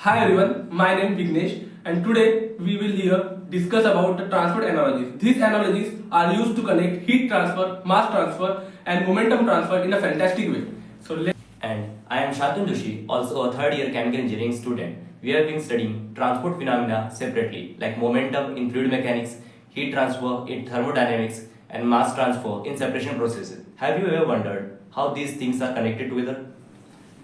Hi everyone, my name is Vignesh and today we will here discuss about the transport analogies. These analogies are used to connect heat transfer, mass transfer and momentum transfer in a fantastic way. And I am Shatun Joshi, also a third year chemical engineering student. We have been studying transport phenomena separately, like momentum in fluid mechanics, heat transfer in thermodynamics, and mass transfer in separation processes. Have you ever wondered how these things are connected together?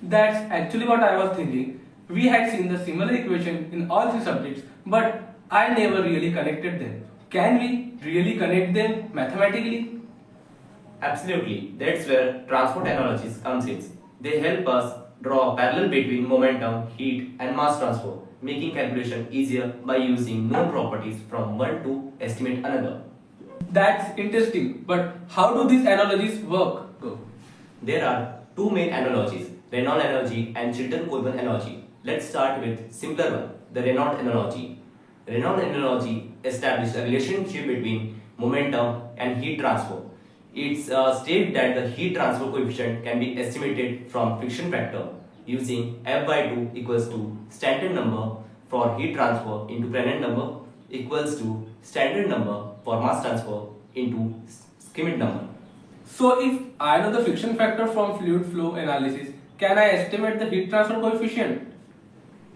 That's actually what I was thinking. We had seen the similar equation in all three subjects, but I never really connected them. Can we really connect them mathematically? Absolutely, that's where transport analogies comes in. They help us draw a parallel between momentum, heat, and mass transfer, making calculation easier by using known properties from one to estimate another. That's interesting, but how do these analogies work? Go. There are two main analogies, Reynolds analogy and Chilton-Coulomb analogy. Let's start with simpler one, the Reynolds analogy. Reynolds analogy establishes a relationship between momentum and heat transfer. It states that the heat transfer coefficient can be estimated from friction factor using F by 2 equals to Stanton number for heat transfer into Prandtl number equals to Standard number for mass transfer into Schmidt number. So if I know the friction factor from fluid flow analysis, can I estimate the heat transfer coefficient?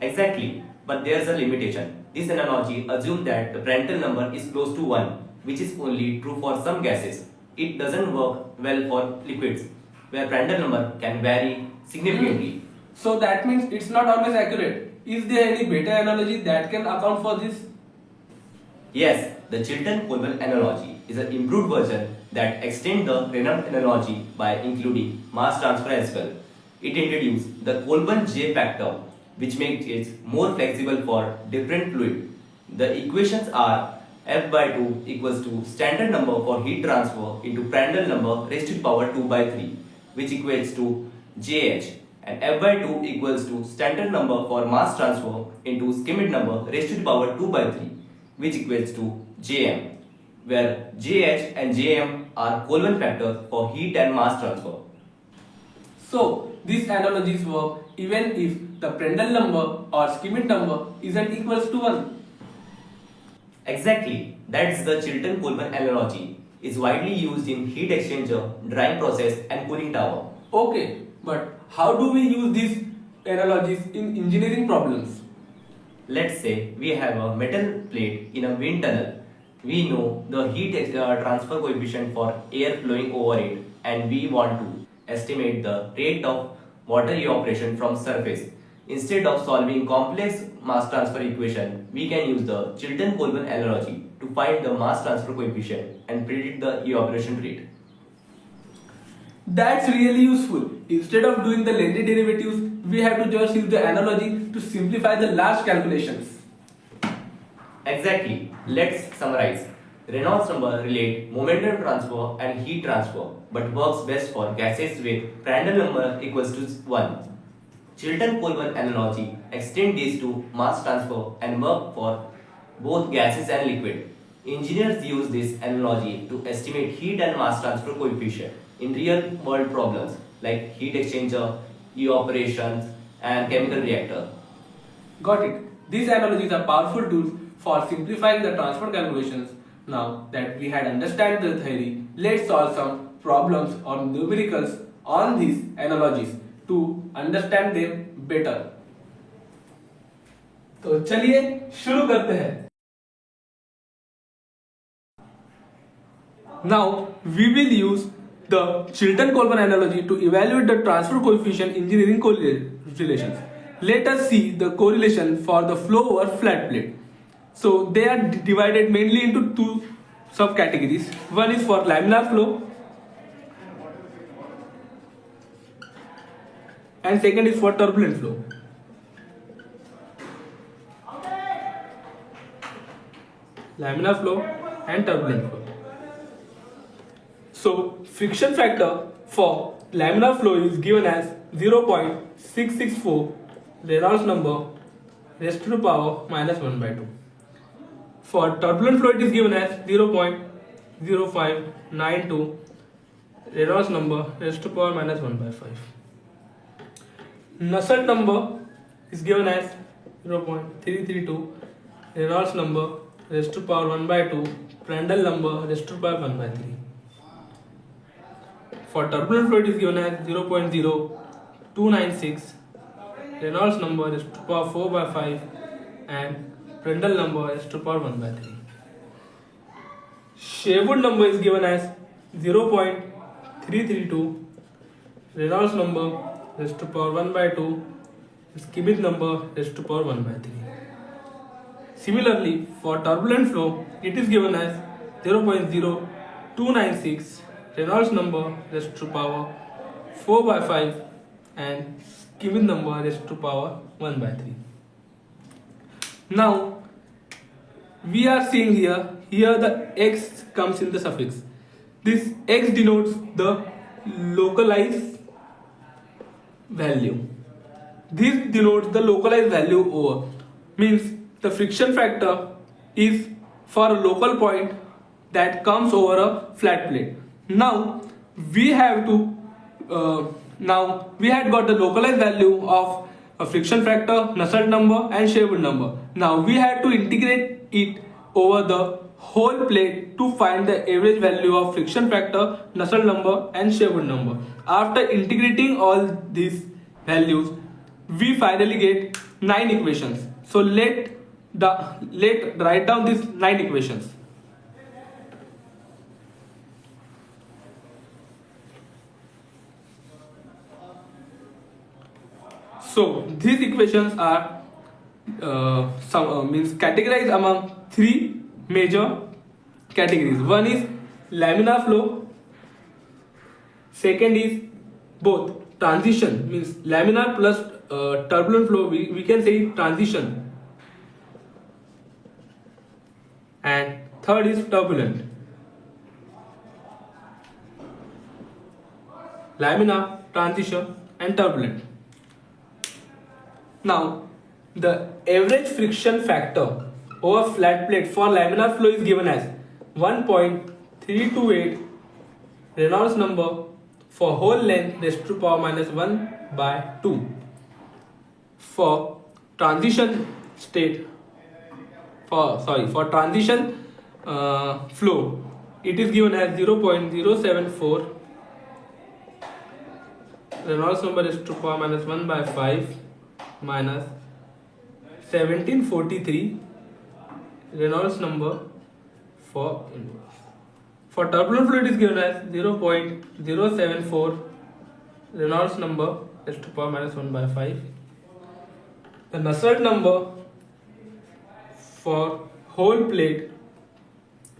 Exactly, but there's a limitation. This analogy assumes that the Prandtl number is close to 1, which is only true for some gases. It doesn't work well for liquids, where Prandtl number can vary significantly. So that means it's not always accurate. Is there any better analogy that can account for this? Yes, the Chilton-Coulomb analogy is an improved version that extends the Reynolds analogy by including mass transfer as well. It introduced the Coulomb J factor, which makes it more flexible for different fluid. The equations are F by 2 equals to Standard number for heat transfer into Prandtl number raised to the power 2 by 3, which equates to JH, and F by 2 equals to Standard number for mass transfer into Schmidt number raised to the power 2 by 3, which equates to Jm, where JH and Jm are Coulomb factors for heat and mass transfer. So these analogies work even if the Prandtl number or Schmidt number isn't equals to 1. Exactly, that's the Chilton-Coulomb analogy. Is widely used in heat exchanger, drying process and cooling tower. Okay, but how do we use these analogies in engineering problems? Let's say we have a metal plate in a wind tunnel. We know the heat transfer coefficient for air flowing over it and we want to estimate the rate of water evaporation from surface. Instead of solving complex mass transfer equation, we can use the Chilton-Coulomb analogy to find the mass transfer coefficient and predict the evaporation rate. That's really useful. Instead of doing the lengthy derivatives, we have to just use the analogy to simplify the large calculations. Exactly. Let's summarize. Reynolds number relate momentum transfer and heat transfer, but works best for gases with Prandtl number equals to 1. Chilton-Coulomb analogy extend these to mass transfer and work for both gases and liquid. Engineers use this analogy to estimate heat and mass transfer coefficient in real world problems like heat exchanger, evaporations, and chemical reactor. Got it. These analogies are powerful tools for simplifying the transport calculations. Now that we had understand the theory, let's solve some problems or numericals on these analogies to understand them better. तो चलिए शुरू करते हैं. Now we will use the Chilton-Coulomb analogy to evaluate the transfer coefficient engineering correlations. Let us see the correlation for the flow over flat plate. So they are divided mainly into two subcategories. One is for laminar flow and second is for turbulent flow. Laminar flow and turbulent flow. So friction factor for laminar flow is given as 0.664 Reynolds number raised to the power minus 1 by 2. For turbulent flow it is given as 0.0592 Reynolds number raised to the power minus 1 by 5. Nusselt number is given as 0.332, Reynolds number raised to power 1 by 2, Prandtl number raised to power 1 by 3. For turbulent fluid is given as 0.0296, Reynolds number raised to power 4 by 5 and Prandtl number raised to power 1 by 3. Sherwood number is given as 0.332, Reynolds number raised to power 1 by 2, Schmidt number raised to power 1 by 3. Similarly, for turbulent flow, it is given as 0.0296, Reynolds number raised to power 4 by 5 and Schmidt number raised to power 1 by 3. Now, we are seeing here the x comes in the suffix. This x denotes the localized value. This denotes the localized value over, means the friction factor is for a local point that comes over a flat plate. Now we had got the localized value of a friction factor, Nusselt number and Sherwood number. Now we had to integrate it over the whole plate to find the average value of friction factor, Nusselt number and Sherwood number. After integrating all these values, we finally get 9 equations. So let write down these 9 equations. So these equations are means categorized among 3 major categories. One is laminar flow, second is both transition, means laminar plus turbulent flow, we can say transition, and third is turbulent. Laminar, transition and turbulent. Now the average friction factor over flat plate for laminar flow is given as 1.328, Reynolds number for whole length raised to power minus 1 by 2. For transition flow, it is given as 0.074, Reynolds number raised to power minus 1 by 5 minus 1743, Reynolds number for turbulent fluid is given as 0.074, Reynolds number raised to power minus 1 by 5. The Nusselt number for whole plate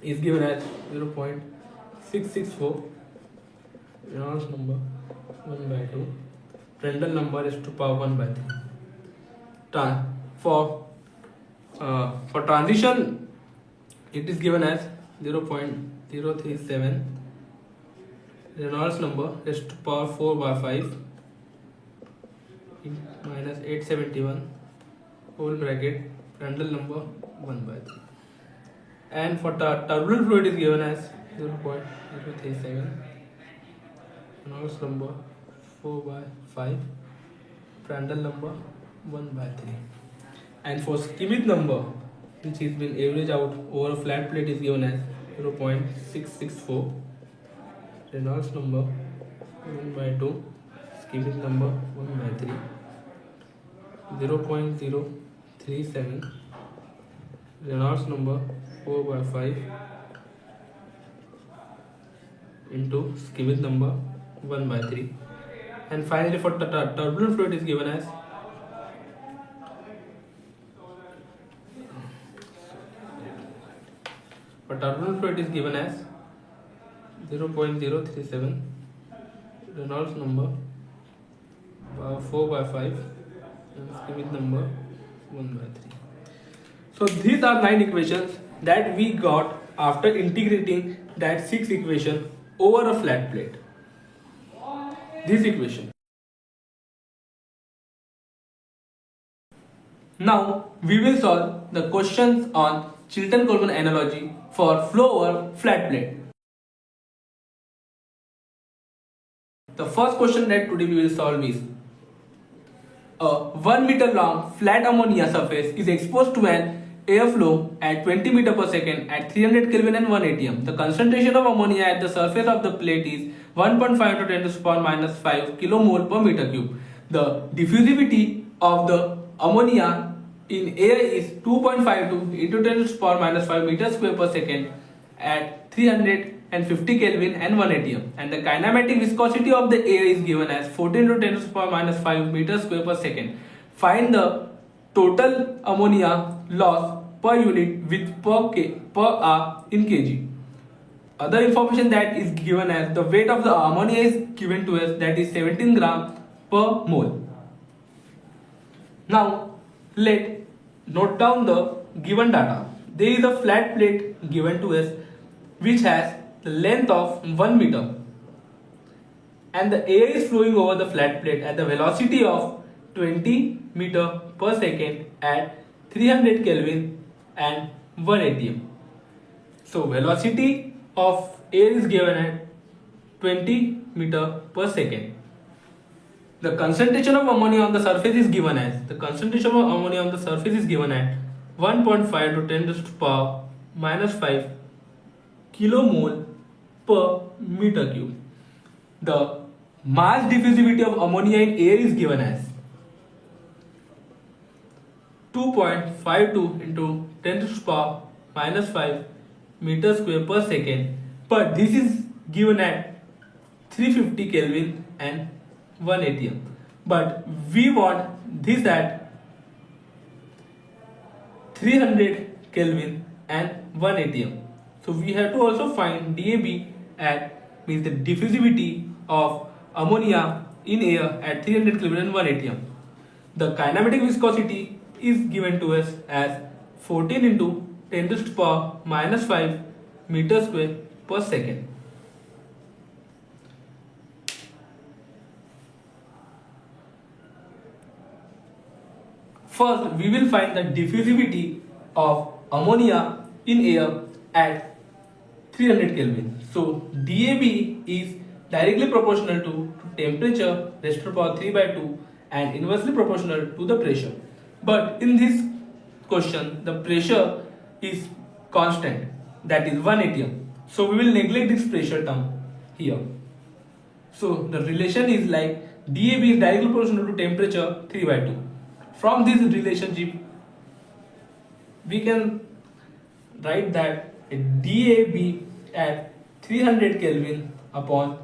is given as 0.664, Reynolds number 1 by 2, Prandtl number is to power 1 by 3. For transition, it is given as 0.037, Reynolds number is to power 4 by 5 minus 871 whole bracket, Prandtl number 1 by 3. And for turbulent fluid is given as 0.037, Reynolds number 4 by 5, Prandtl number 1 by 3. And for Schmidt number, which has been averaged out over a flat plate, is given as 0.664, Reynolds number 1 by 2, Schmidt number 1 by 3, 0.037, Reynolds number 4 by 5 into Schmidt number 1 by 3. And finally for turbulent fluid is given as 0.037, Reynolds number 4 by 5 and Schmidt number 1 by 3. So these are 9 equations that we got after integrating that 6 equation over a flat plate. This equation. Now we will solve the questions on Chilton-Coleman analogy for flow over flat plate. The first question that today we will solve is, A 1 meter long flat ammonia surface is exposed to an airflow at 20 meter per second at 300 Kelvin and 1 atm. The concentration of ammonia at the surface of the plate is 1.5 to 10 to the power minus 5 kilomole per meter cube. The diffusivity of the ammonia in air is 2.52 into 10 to the power minus 5 meters square per second at 350 Kelvin and 1 atm, and the kinematic viscosity of the air is given as 14 to 10 to the power minus 5 meters square per second. Find the total ammonia loss per unit with per hour in kg. Other information that is given as the weight of the ammonia is given to us, that is 17 gram per mole. Now let note down the given data. There is a flat plate given to us which has the length of 1 meter, and the air is flowing over the flat plate at the velocity of 20 meter per second at 300 Kelvin and 1 atm. So velocity of air is given at 20 meter per second. The concentration of ammonia on the surface is given as 1.5 to 10 to the power minus 5 kilomole per meter cube. The mass diffusivity of ammonia in air is given as 2.52 into 10 to the power minus 5 meter square per second, but this is given at 350 Kelvin and 1 atm, but we want this at 300 Kelvin and 1 atm. So we have to also find DAB at, means the diffusivity of ammonia in air at 300 Kelvin and 1 atm. The kinematic viscosity is given to us as 14 into 10 to the power minus 5 meter square per second. First, we will find the diffusivity of ammonia in air at 300 Kelvin. So DAB is directly proportional to temperature raised to the power 3 by 2 and inversely proportional to the pressure. But in this question, the pressure is constant, that is 1 atm. So we will neglect this pressure term here. So the relation is like DAB is directly proportional to temperature 3 by 2. From this relationship, we can write that DAB at 300 Kelvin upon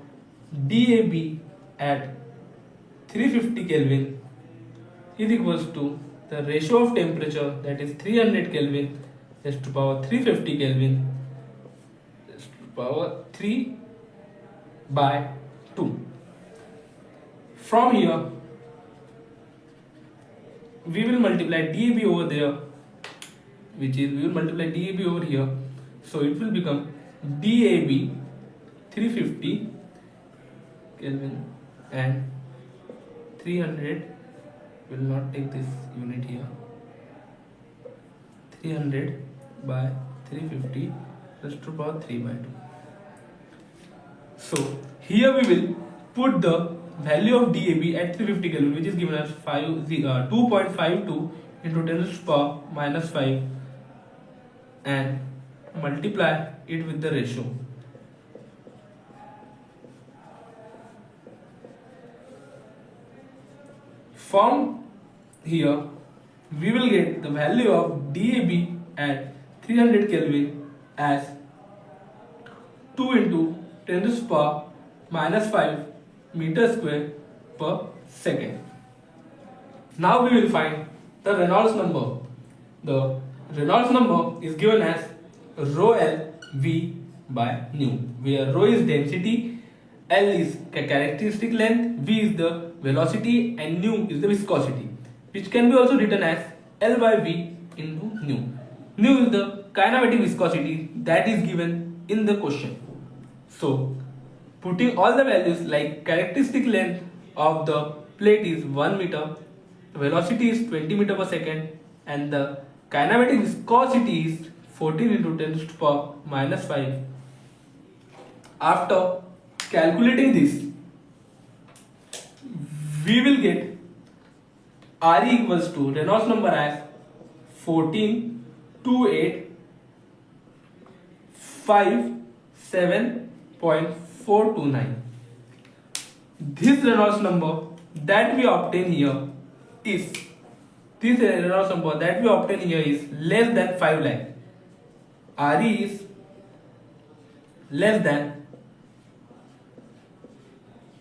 DAB at 350 Kelvin is equals to the ratio of temperature, that is 300 Kelvin raised to power 350 Kelvin raised to power 3 by 2. From here, we will multiply DAB over there, which is we will multiply DAB over here, so it will become DAB 350 Kelvin and 300, will not take this unit here, 300 by 350 raised to power 3 by 2. So here we will put the value of DAB at 350 Kelvin, which is given as 2.52 into 10 to the power minus 5, and multiply it with the ratio. From here, we will get the value of DAB at 300 Kelvin as 2 into 10 to the power minus 5 meter square per second. Now we will find the Reynolds number. The Reynolds number is given as rho L V by nu, where rho is density, L is characteristic length, V is the velocity, and nu is the viscosity, which can be also written as L by V into nu. Nu is the kinematic viscosity that is given in the question. So putting all the values, like characteristic length of the plate is 1 meter, velocity is 20 meter per second, and the kinematic viscosity is 14 into 10 to the power minus 5. After calculating this, we will get RE equals to Reynolds number as 14,285,7.429. This Reynolds number that we obtain here is less than 5 lakh. RE is less than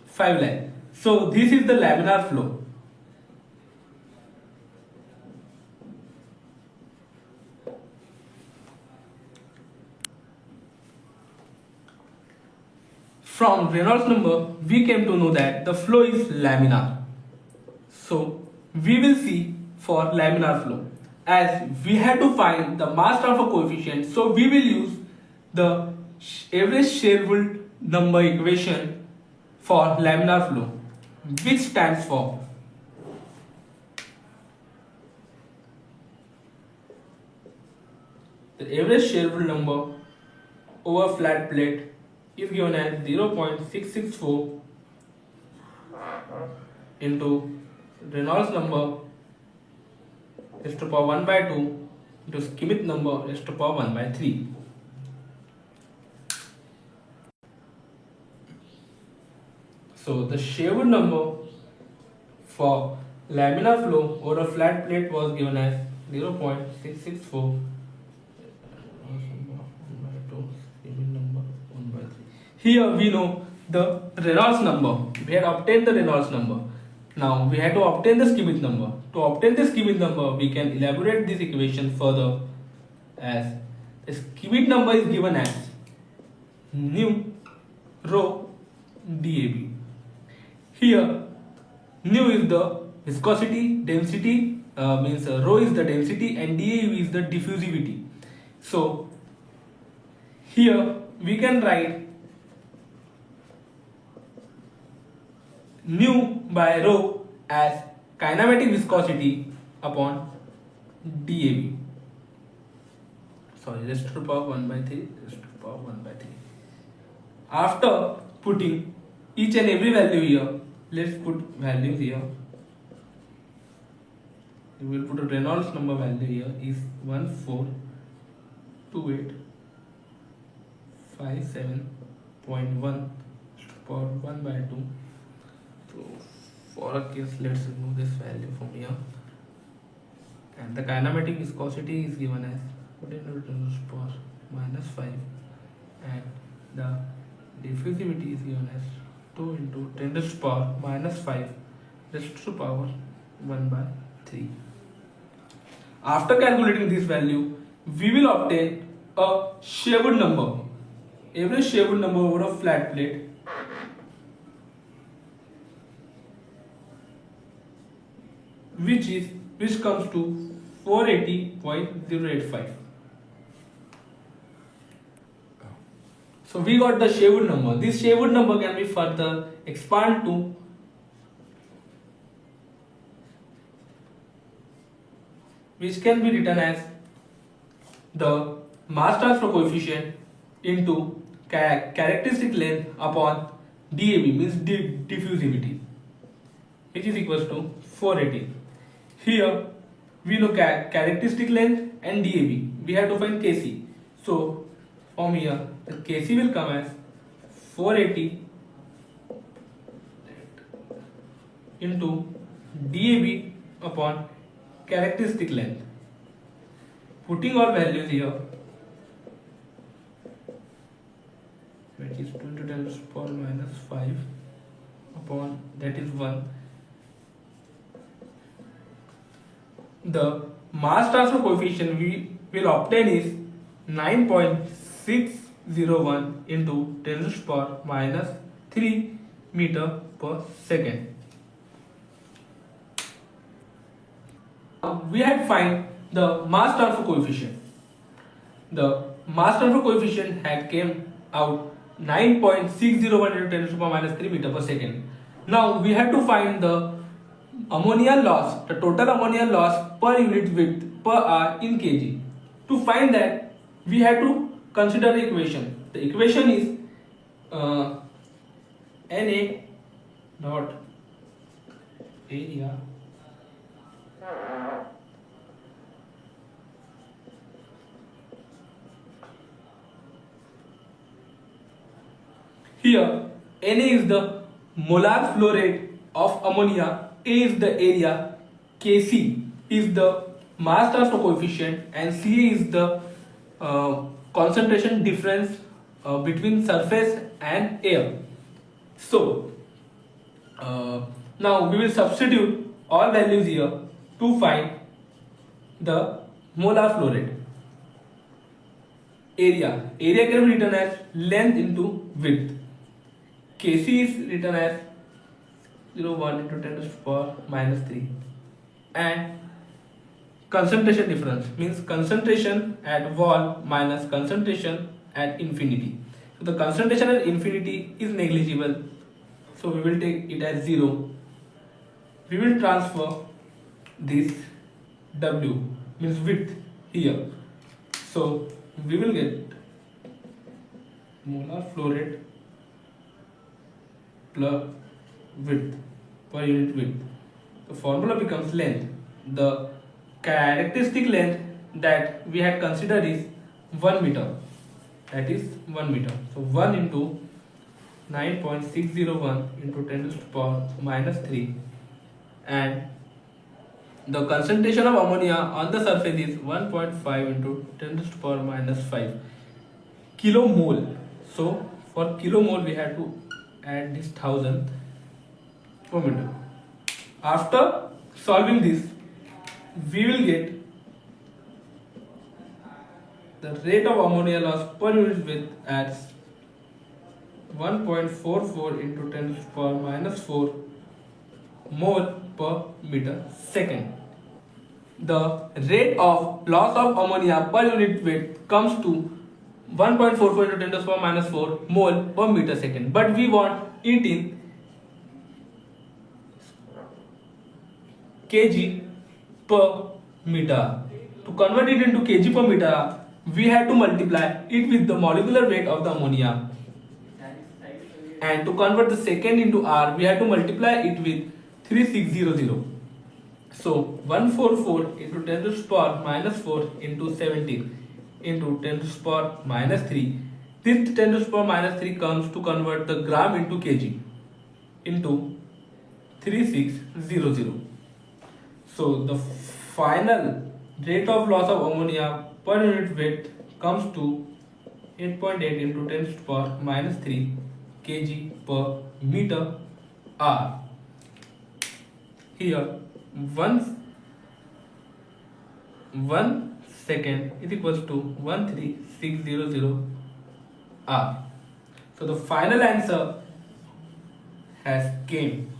5 lakh. So this is the laminar flow. From Reynolds number, we came to know that the flow is laminar. So we will see for laminar flow. As we had to find the mass transfer coefficient, so we will use the average Sherwood number equation for laminar flow, which stands for the average Sherwood number over flat plate is given as 0.664 into Reynolds number raised to power 1 by 2 into Schmidt number raised to power 1 by 3. So the Sherwood number for laminar flow over a flat plate was given as 0.664. Here we know the Reynolds number. We had obtained the Reynolds number. Now we had to obtain the Schmidt number. To obtain the Schmidt number, we can elaborate this equation further as the Schmidt number is given as nu rho dAB. Here nu is the viscosity, density, means rho is the density and dAB is the diffusivity. So here we can write nu by rho as kinematic viscosity upon dAB. Sorry, raised to the power 1 by 3, raised to the power 1 by 3. After putting each and every value here, let's put values here. We will put a Reynolds number value here is 14,285,7.1 power 1 by 2. So for a case, let's remove this value from here. And the kinematic viscosity is given as 10 to the power minus 5, and the diffusivity is given as 2 into 10 to the power minus 5 raised to the power 1 by 3. After calculating this value, we will obtain a Sherwood number, average Sherwood number over a flat plate, which comes to 480.085. So we got the Sherwood number. This Sherwood number can be further expanded to which can be written as the mass transfer coefficient into characteristic length upon dAB, means diffusivity, which is equals to 480. Here we know characteristic length and dAB. We have to find Kc. So from here the Kc will come as 480 into dAB upon characteristic length. Putting all values here, that is 2 into 10 to the power minus 5 upon that is 1. The mass transfer coefficient we will obtain is 9.601 into 10 to the power minus 3 meter per second. We had find the mass transfer coefficient. The mass transfer coefficient had came out 9.601 into 10 to the power minus 3 meter per second. Now we had to find the ammonia loss, the total ammonia loss per unit width per hour in kg. To find that, we had to consider the equation. The equation is Na dot area Here, Na is the molar flow rate of ammonia, A is the area, Kc is the mass transfer coefficient, and Ca is the concentration difference between surface and air. So, now we will substitute all values here to find the molar flow rate. Area can be written as length into width. Kc is written as 0.1 into 10 to the power minus 3, and concentration difference means concentration at wall minus concentration at infinity. So the concentration at infinity is negligible, so we will take it as 0. We will transfer this W means width here, so we will get molar flow rate plus width per unit width. The formula becomes length. The characteristic length that we had considered is 1 meter. That is 1 meter. So 1 into 9.601 into 10 to the power minus 3, and the concentration of ammonia on the surface is 1.5 into 10 to the power minus 5 kilomole. So for kilomole we had to add this 1000 per meter. After solving this, we will get the rate of ammonia loss per unit width as 1.44 into 10 to the power minus 4 mole per meter second. The rate of loss of ammonia per unit weight comes to 1.44 into 10 to the power minus 4 mole per meter second, but we want it in kg per meter. To convert it into kg per meter, we had to multiply it with the molecular weight of the ammonia, and to convert the second into R, we had to multiply it with 3600. So 144 into 10 to the power minus 4 into 17 into 10 to the power minus 3. This 10 to the power minus 3 comes to convert the gram into kg into 3600. So the final rate of loss of ammonia per unit weight comes to 8.8 into 10 to the power minus 3 kg per meter R. Here 1 second is equals to 13600 R. So the final answer has came.